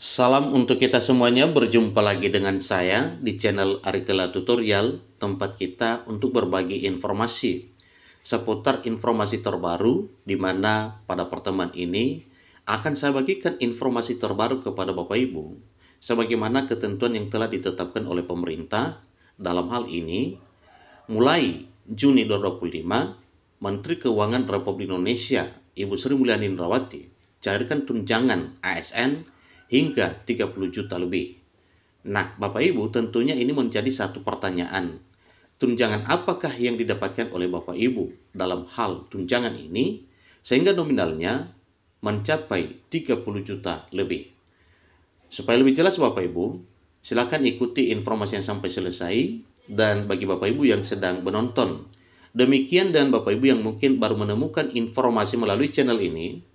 Salam untuk kita semuanya, berjumpa lagi dengan saya di channel Arikela Tutorial, tempat kita untuk berbagi informasi seputar informasi terbaru, di mana pada pertemuan ini akan saya bagikan informasi terbaru kepada Bapak Ibu, sebagaimana ketentuan yang telah ditetapkan oleh pemerintah. Dalam hal ini, mulai Juni 2025, Menteri Keuangan Republik Indonesia, Ibu Sri Mulyani Indrawati, cairkan tunjangan ASN hingga 30 juta lebih. Nah, Bapak Ibu, tentunya ini menjadi satu pertanyaan. Tunjangan apakah yang didapatkan oleh Bapak Ibu dalam hal tunjangan ini sehingga nominalnya mencapai 30 juta lebih? Supaya lebih jelas Bapak Ibu, silakan ikuti informasi yang sampai selesai, dan bagi Bapak Ibu yang sedang menonton, demikian, dan Bapak Ibu yang mungkin baru menemukan informasi melalui channel ini,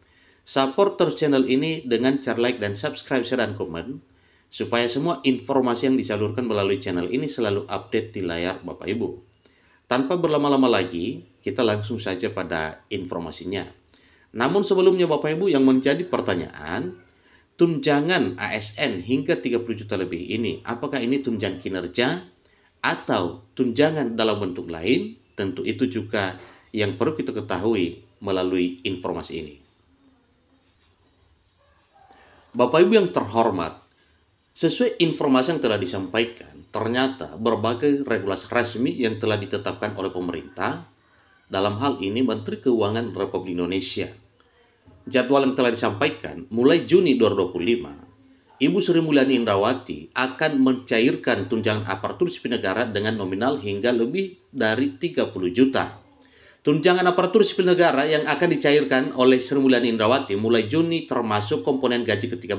support terus channel ini dengan cara like dan subscribe, share, dan komen, supaya semua informasi yang disalurkan melalui channel ini selalu update di layar Bapak Ibu. Tanpa berlama-lama lagi, kita langsung saja pada informasinya. Namun sebelumnya Bapak Ibu, yang menjadi pertanyaan, tunjangan ASN hingga 30 juta lebih ini, apakah ini tunjangan kinerja atau tunjangan dalam bentuk lain? Tentu itu juga yang perlu kita ketahui melalui informasi ini. Bapak Ibu yang terhormat, sesuai informasi yang telah disampaikan, ternyata berbagai regulasi resmi yang telah ditetapkan oleh pemerintah, dalam hal ini Menteri Keuangan Republik Indonesia. Jadwal yang telah disampaikan, mulai Juni 2025, Ibu Sri Mulyani Indrawati akan mencairkan tunjangan aparatur sipil negara dengan nominal hingga lebih dari 30 juta. Tunjangan aparatur sipil negara yang akan dicairkan oleh Sri Mulyani Indrawati mulai Juni termasuk komponen gaji ke-13.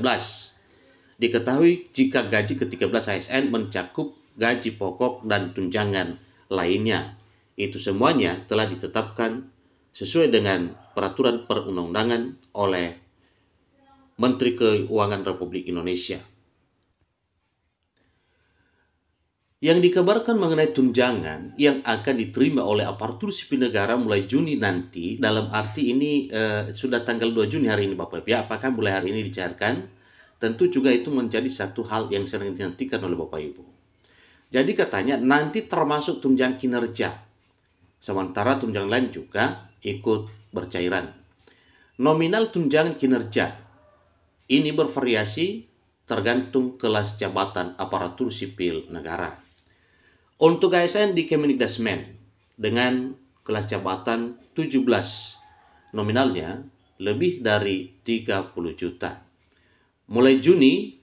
Diketahui jika gaji ke-13 ASN mencakup gaji pokok dan tunjangan lainnya. Itu semuanya telah ditetapkan sesuai dengan peraturan perundang-undangan oleh Menteri Keuangan Republik Indonesia. Yang dikabarkan mengenai tunjangan yang akan diterima oleh aparatur sipil negara mulai Juni nanti, dalam arti ini sudah tanggal 2 Juni hari ini Bapak Ibu, ya, apakah mulai hari ini dicairkan? Tentu juga itu menjadi satu hal yang sering dinantikan oleh Bapak Ibu. Jadi katanya nanti termasuk tunjangan kinerja, sementara tunjangan lain juga ikut bercairan. Nominal tunjangan kinerja ini bervariasi tergantung kelas jabatan aparatur sipil negara. Untuk ASN di Kemendikbudrismen dengan kelas jabatan 17, nominalnya lebih dari 30 juta. Mulai Juni,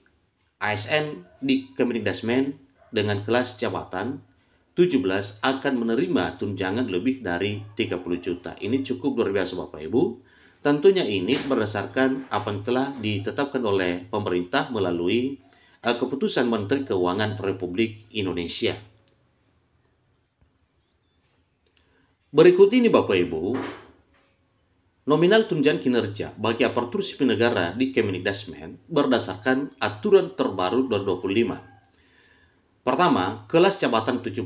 ASN di Kemendikbudrismen dengan kelas jabatan 17 akan menerima tunjangan lebih dari 30 juta. Ini cukup luar biasa Bapak Ibu. Tentunya ini berdasarkan apa yang telah ditetapkan oleh pemerintah melalui keputusan Menteri Keuangan Republik Indonesia. Berikut ini Bapak Ibu, nominal tunjangan kinerja bagi aparatur sipil negara di Kemendikbudrismen berdasarkan aturan terbaru 2025. Pertama, kelas jabatan 17.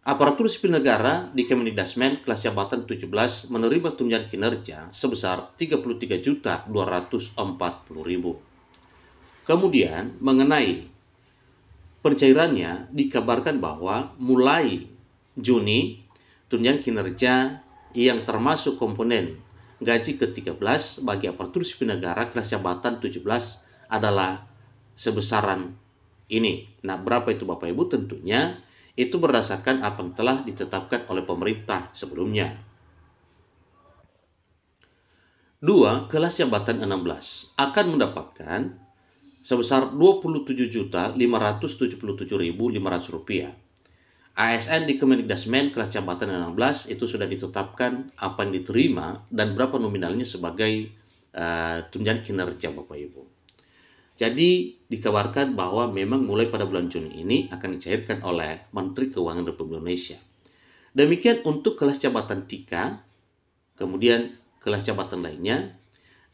Aparatur sipil negara di Kemendikbudrismen kelas jabatan 17 menerima tunjangan kinerja sebesar 33.240.000. Kemudian mengenai pencairannya dikabarkan bahwa mulai Juni, tunjangan kinerja yang termasuk komponen gaji ke-13 bagi aparatur sipil negara kelas jabatan 17 adalah sebesaran ini. Nah, berapa itu Bapak Ibu? Tentunya itu berdasarkan apa yang telah ditetapkan oleh pemerintah sebelumnya. 2. Kelas jabatan 16 akan mendapatkan sebesar Rp27.577.500. ASN di Kemendikbudrismen kelas jabatan 16 itu sudah ditetapkan apa yang diterima dan berapa nominalnya sebagai tunjangan kinerja Bapak Ibu. Jadi dikabarkan bahwa memang mulai pada bulan Juni ini akan dicairkan oleh Menteri Keuangan Republik Indonesia. Demikian untuk kelas jabatan 3, kemudian kelas jabatan lainnya.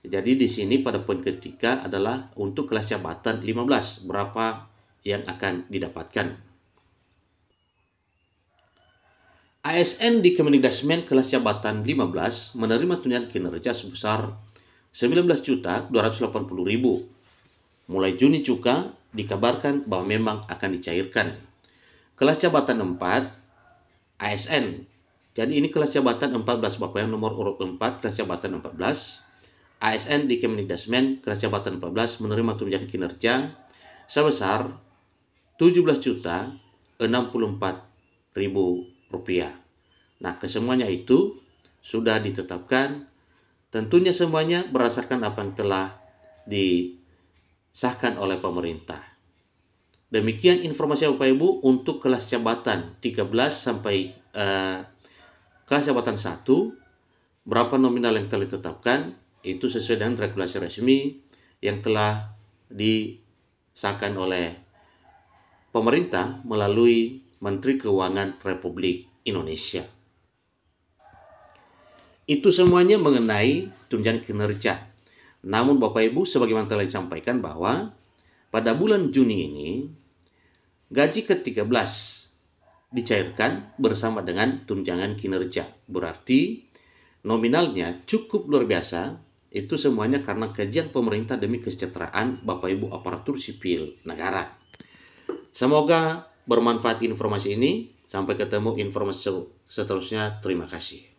Jadi di sini pada poin ketiga adalah untuk kelas jabatan 15, berapa yang akan didapatkan. ASN di Kemendikbudrismen kelas jabatan 15 menerima tunjangan kinerja sebesar 19.280.000. mulai Juni juga dikabarkan bahwa memang akan dicairkan. Kelas jabatan 4 ASN. Jadi ini kelas jabatan 14 Bapak yang nomor urut 4, kelas jabatan 14. ASN di Kemendikbud kelas jabatan 14 menerima tunjangan kinerja sebesar Rp17.064.000. Nah, kesemuanya itu sudah ditetapkan, tentunya semuanya berdasarkan apa yang telah disahkan oleh pemerintah. Demikian informasi Bapak Ibu untuk kelas jabatan 13 sampai kelas jabatan 1, berapa nominal yang telah ditetapkan, itu sesuai dengan regulasi resmi yang telah disahkan oleh pemerintah melalui Menteri Keuangan Republik Indonesia. Itu semuanya mengenai tunjangan kinerja. Namun Bapak Ibu, sebagaimana telah disampaikan bahwa pada bulan Juni ini gaji ke-13 dicairkan bersama dengan tunjangan kinerja. Berarti nominalnya cukup luar biasa. Itu semuanya karena kajian pemerintah demi kesejahteraan Bapak Ibu aparatur sipil negara. Semoga bermanfaat informasi ini. Sampai ketemu informasi seterusnya. Terima kasih.